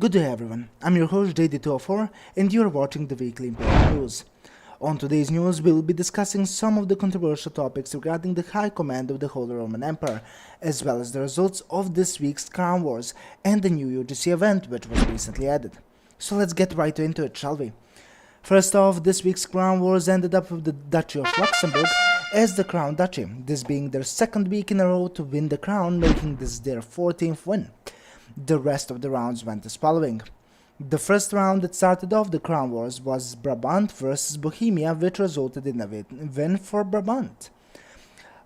Good day everyone, I'm your host JD204 and you're watching the weekly Imperial News. On today's news, we will be discussing some of the controversial topics regarding the High Command of the Holy Roman Empire, as well as the results of this week's Crown Wars and the new UGC event which was recently added. So let's get right into it, shall we? First off, this week's Crown Wars ended up with the Duchy of Luxembourg as the Crown Duchy, this being their second week in a row to win the crown, making this their 14th win. The rest of the rounds went as following. The first round that started off the Crown Wars was Brabant versus Bohemia, which resulted in a win for Brabant,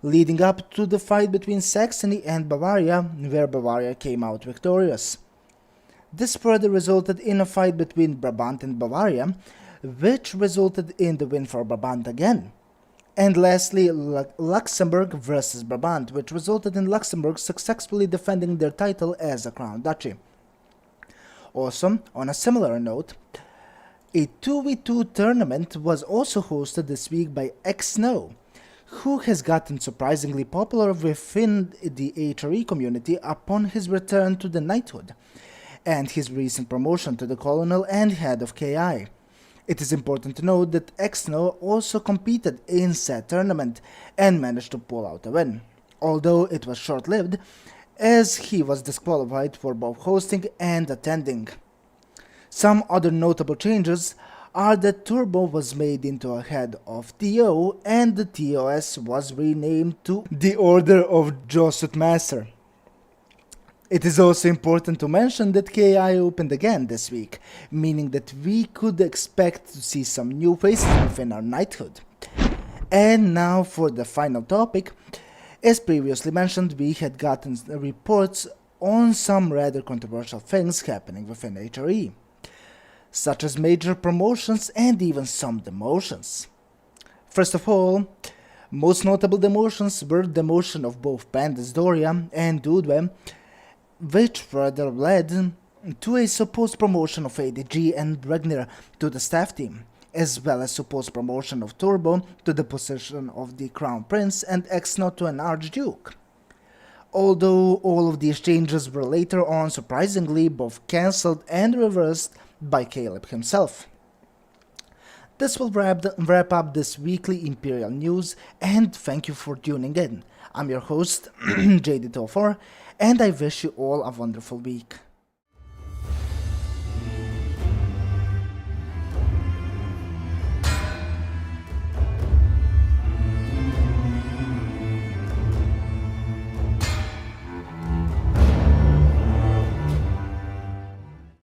leading up to the fight between Saxony and Bavaria, where Bavaria came out victorious. This further resulted in a fight between Brabant and Bavaria, which resulted in the win for Brabant again. And lastly, Luxembourg versus Brabant, which resulted in Luxembourg successfully defending their title as a Crown Duchy. Also, on a similar note, a 2v2 tournament was also hosted this week by X-Snow, who has gotten surprisingly popular within the HRE community upon his return to the knighthood, and his recent promotion to the colonel and head of KI. It is important to note that X-Snow also competed in said tournament and managed to pull out a win, although it was short-lived as he was disqualified for both hosting and attending. Some other notable changes are that Turbo was made into a head of TO and the TOS was renamed to the Order of Josut Master. It is also important to mention that KI opened again this week, meaning that we could expect to see some new faces within our knighthood. And now for the final topic. As previously mentioned, we had gotten reports on some rather controversial things happening within HRE, such as major promotions and even some demotions. First of all, most notable demotions were the demotion of both Pandis Doria and Dudwe, which further led to a supposed promotion of ADG and Regnir to the staff team, as well as supposed promotion of Turbo to the position of the Crown Prince and X-Snow to an Archduke. Although all of these changes were later on surprisingly both cancelled and reversed by Caleb himself. This will wrap up this weekly Imperial News, and thank you for tuning in. I'm your host, JD24, and I wish you all a wonderful week.